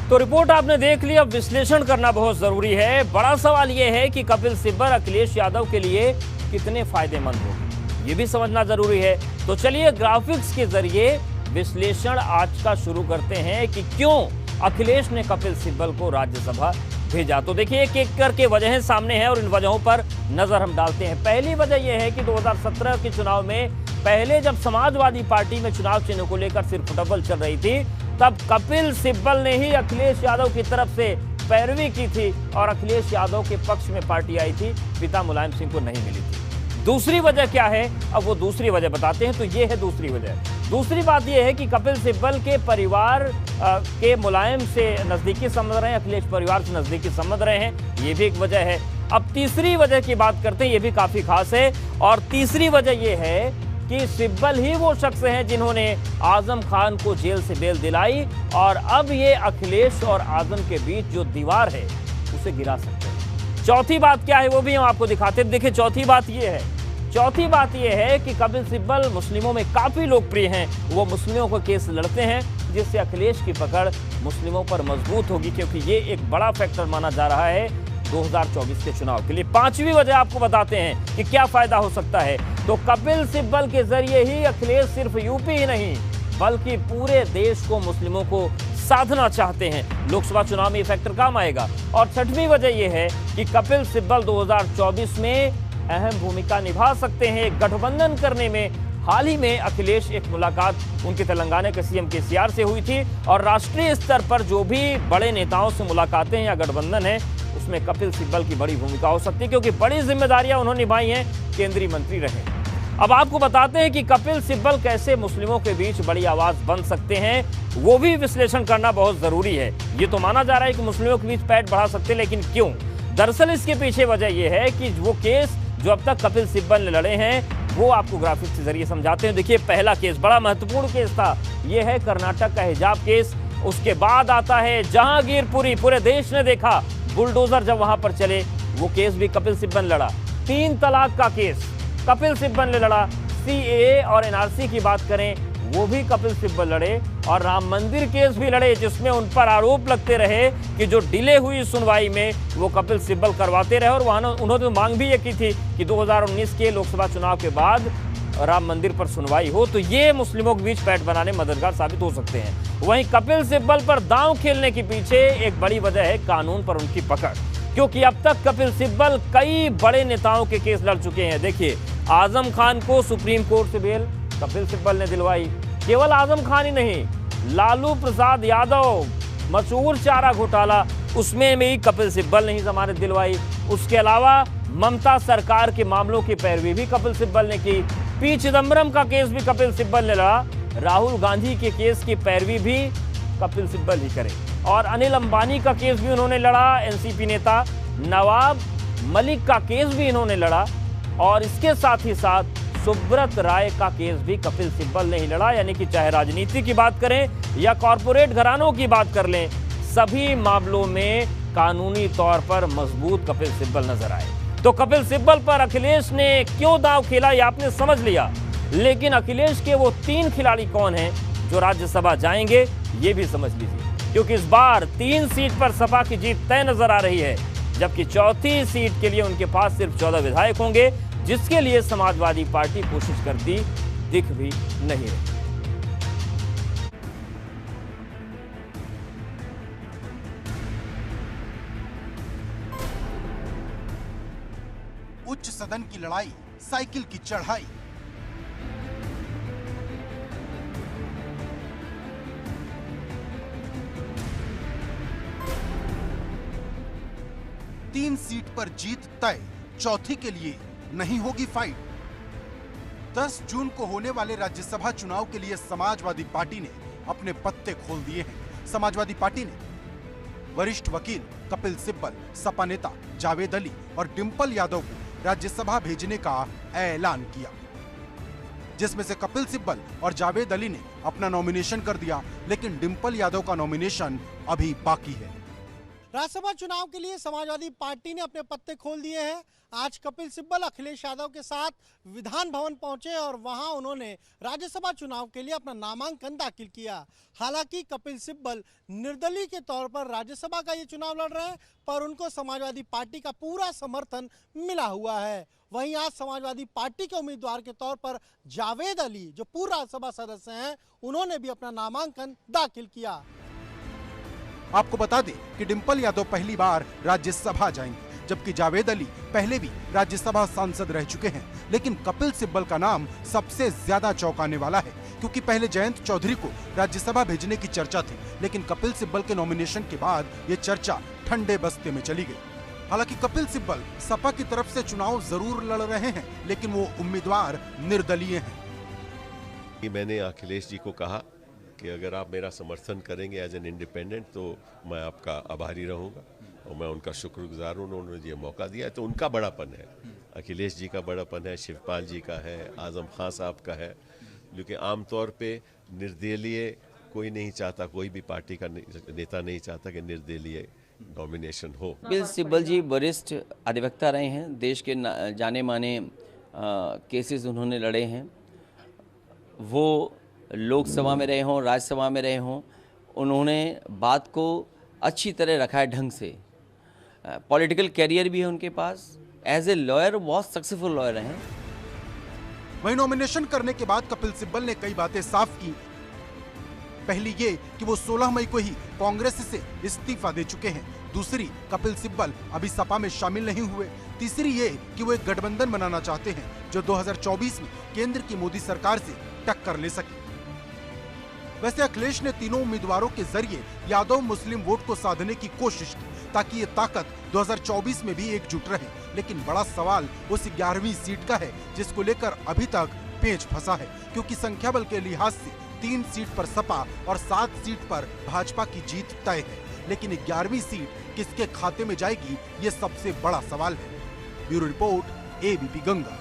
तो रिपोर्ट आपने देख ली, अब विश्लेषण करना बहुत जरूरी है। बड़ा सवाल यह है कि कपिल सिब्बल अखिलेश यादव के लिए कितने फायदेमंद होंगे, ये भी समझना जरूरी है। तो चलिए ग्राफिक्स के जरिए विश्लेषण आज का शुरू करते हैं कि क्यों अखिलेश ने कपिल सिब्बल को राज्यसभा भेजा। तो देखिए एक एक करके वजहें सामने हैं और इन वजहों पर नजर हम डालते हैं। पहली वजह यह है कि 2017 के चुनाव में पहले जब समाजवादी पार्टी में चुनाव चिन्ह को लेकर सिर्फ डबल चल रही थी, तब कपिल सिब्बल ने ही अखिलेश यादव की तरफ से पैरवी की थी और अखिलेश यादव के पक्ष में पार्टी आई थी, पिता मुलायम सिंह को नहीं मिली थी। दूसरी वजह क्या है, अब वो दूसरी वजह बताते हैं। तो ये है दूसरी वजह। दूसरी बात यह है कि कपिल सिब्बल के परिवार के मुलायम से नजदीकी संबंध रहे हैं, अखिलेश परिवार से नजदीकी संबंध रहे हैं, ये भी एक वजह है। अब तीसरी वजह की बात करते हैं, ये भी काफी खास है। और तीसरी वजह यह है कि सिब्बल ही वो शख्स हैं जिन्होंने आजम खान को जेल से बेल दिलाई और अब ये अखिलेश और आजम के बीच जो दीवार है उसे गिरा सकते हैं। चौथी बात क्या है वो भी हम आपको दिखाते हैं। देखिए चौथी बात ये है कि कपिल सिब्बल मुस्लिमों में काफी लोकप्रिय हैं। वो मुस्लिमों को केस लड़ते हैं जिससे अखिलेश की पकड़ मुस्लिमों पर मजबूत होगी, क्योंकि ये एक बड़ा फैक्टर माना जा रहा है 2024 के चुनाव के लिए। पांचवी वजह आपको बताते हैं कि क्या फायदा हो सकता है। तो कपिल सिब्बल के जरिए ही अखिलेश सिर्फ यूपी ही नहीं बल्कि पूरे देश को मुस्लिमों को साधना चाहते हैं। लोकसभा चुनाव में ये फैक्टर काम आएगा। और छठवीं वजह यह है कि कपिल सिब्बल 2024 में अहम भूमिका निभा सकते हैं गठबंधन करने में। हाल ही में अखिलेश एक मुलाकात उनके तेलंगाना के सीएम केसीआर से हुई थी और राष्ट्रीय स्तर पर जो भी बड़े नेताओं से मुलाकातें या गठबंधन है उसमें कपिल सिब्बल की बड़ी भूमिका हो सकती है, क्योंकि बड़ी जिम्मेदारियां उन्होंने निभाई हैं, केंद्रीय मंत्री रहे। अब आपको बताते हैं कि कपिल सिब्बल कैसे मुस्लिमों के बीच बड़ी आवाज बन सकते हैं, वो भी विश्लेषण करना बहुत जरूरी है। ये तो माना जा रहा है कि मुस्लिमों के बीच पैठ बढ़ा सकते हैं, लेकिन क्यों? दरअसल इसके पीछे वजह यह है कि वो केस जो अब तक कपिल सिब्बल ने लड़े हैं वो आपको ग्राफिक्स के जरिए समझाते हैं। देखिए पहला केस बड़ा महत्वपूर्ण केस था, यह है कर्नाटक का हिजाब केस। उसके बाद आता है जहांगीरपुरी, पूरे देश ने देखा बुलडोजर जब वहां पर चले, वो केस भी कपिल सिब्बल ने लड़ा। 3 तलाक का केस कपिल सिब्बल ने लड़ा। सीएए और एनआरसी की बात करें वो भी कपिल सिब्बल लड़े और राम मंदिर केस भी लड़े, जिसमें उन पर आरोप लगते रहे कि जो डिले हुई सुनवाई में वो कपिल सिब्बल करवाते रहे। और वहां उन्होंने मांग भी ये की थी कि 2019 के लोकसभा चुनाव के बाद राम मंदिर पर सुनवाई हो, तो ये मुस्लिमों के बीच पैठ बनाने मददगार साबित हो सकते हैं। वहीं कपिल सिब्बल पर दांव खेलने के पीछे एक बड़ी वजह है कानून पर उनकी पकड़, क्योंकि अब तक कपिल सिब्बल कई बड़े नेताओं के केस लड़ चुके हैं। देखिए आजम खान को सुप्रीम कोर्ट से बेल कपिल सिब्बल ने दिलवाई। केवल आजम खान ही नहीं, लालू प्रसाद यादव मशहूर चारा घोटाला, उसमें भी कपिल सिब्बल ने ही जमानत दिलवाई। उसके अलावा ममता सरकार के मामलों की पैरवी भी कपिल सिब्बल ने की। पी चिदम्बरम का केस भी कपिल सिब्बल ने लड़ा। राहुल गांधी के केस की पैरवी भी कपिल सिब्बल ही करे। और अनिल अंबानी का केस भी उन्होंने लड़ा, एनसीपी नेता। नवाब मलिक का केस भी इन्होंने लड़ा और इसके साथ ही साथ सुब्रत राय का केस भी कपिल सिब्बल ने ही लड़ा। यानी कि चाहे राजनीति की बात करें या कॉरपोरेट घरानों की बात कर लें, सभी मामलों में कानूनी तौर पर मजबूत कपिल सिब्बल नजर आए। तो कपिल सिब्बल पर अखिलेश ने क्यों दांव खेला ये आपने समझ लिया, लेकिन अखिलेश के वो 3 खिलाड़ी कौन हैं जो राज्यसभा जाएंगे ये भी समझ लीजिए, क्योंकि इस बार 3 सीट पर सपा की जीत तय नजर आ रही है, जबकि चौथी सीट के लिए उनके पास सिर्फ 14 विधायक होंगे, जिसके लिए समाजवादी पार्टी कोशिश करती दिख भी नहीं रही। उच्च सदन की लड़ाई, साइकिल की चढ़ाई। तीन सीट पर जीत तय, चौथी के लिए नहीं होगी फाइट। 10 जून को होने वाले राज्यसभा चुनाव के लिए समाजवादी पार्टी ने अपने पत्ते खोल दिए हैं। समाजवादी पार्टी ने वरिष्ठ वकील कपिल सिब्बल, सपा नेता जावेद अली और डिंपल यादव को राज्यसभा भेजने का ऐलान किया, जिसमें से कपिल सिब्बल और जावेद अली ने अपना नॉमिनेशन कर दिया, लेकिन डिंपल यादव का नॉमिनेशन अभी बाकी है। राज्यसभा चुनाव के लिए समाजवादी पार्टी ने अपने पत्ते खोल दिए हैं। आज कपिल सिब्बल अखिलेश यादव के साथ विधान भवन पहुंचे और वहां उन्होंने राज्यसभा चुनाव के लिए अपना नामांकन दाखिल किया। हालांकि कपिल सिब्बल निर्दलीय के तौर पर राज्यसभा का ये चुनाव लड़ रहे हैं, पर उनको समाजवादी पार्टी का पूरा समर्थन मिला हुआ है। वहीं आज समाजवादी पार्टी के उम्मीदवार के तौर पर जावेद अली, जो पूर्व राज्यसभा सदस्य हैं, उन्होंने भी अपना नामांकन दाखिल किया। आपको बता दें कि डिंपल यादव पहली बार राज्यसभा जाएंगे, जबकि जावेद अली पहले भी राज्यसभा सांसद रह चुके हैं। लेकिन कपिल सिब्बल का नाम सबसे ज्यादा चौंकाने वाला है, क्योंकि पहले जयंत चौधरी को राज्यसभा भेजने की चर्चा थी, लेकिन कपिल सिब्बल के नॉमिनेशन के बाद ये चर्चा ठंडे बस्ते में चली गई। हालांकि कपिल सिब्बल सपा की तरफ से चुनाव जरूर लड़ रहे हैं, लेकिन वो उम्मीदवार निर्दलीय हैं। मैंने अखिलेश जी को कहा कि अगर आप मेरा समर्थन करेंगे एज एन इंडिपेंडेंट तो मैं आपका आभारी रहूंगा और मैं उनका शुक्रगुजार हूं। उन्होंने ये मौका दिया है, तो उनका बड़ापन है, अखिलेश जी का बड़ापन है, शिवपाल जी का है, आजम खान साहब का है। लेकिन आमतौर पे निर्दलीय कोई नहीं चाहता, कोई भी पार्टी का नेता नहीं चाहता कि निर्दलीय नॉमिनेशन हो। कपिल सिब्बल जी वरिष्ठ अधिवक्ता रहे हैं, देश के जाने माने केसेस उन्होंने लड़े हैं। वो लोकसभा में रहे हों, राज्यसभा में रहे हों, उन्होंने बात को अच्छी तरह रखा है ढंग से। पॉलिटिकल कैरियर भी है उनके पास, एज ए लॉयर बहुत सक्सेसफुल लॉयर हैं। वहीं नॉमिनेशन करने के बाद कपिल सिब्बल ने कई बातें साफ की। पहली ये कि वो 16 मई को ही कांग्रेस से इस्तीफा दे चुके हैं। दूसरी, कपिल सिब्बल अभी सपा में शामिल नहीं हुए। तीसरी ये कि वो एक गठबंधन बनाना चाहते हैं जो 2024 में केंद्र की मोदी सरकार से टक्कर ले सके। वैसे अखिलेश ने तीनों उम्मीदवारों के जरिए यादव मुस्लिम वोट को साधने की कोशिश की, ताकि ये ताकत 2024 में भी एकजुट रहे। लेकिन बड़ा सवाल उस 11वीं सीट का है, जिसको लेकर अभी तक पेच फंसा है, क्योंकि संख्या बल के लिहाज से 3 सीट पर सपा और 7 सीट पर भाजपा की जीत तय है। लेकिन 11वीं सीट किसके खाते में जाएगी, ये सबसे बड़ा सवाल है। Bureau report, ABP Ganga.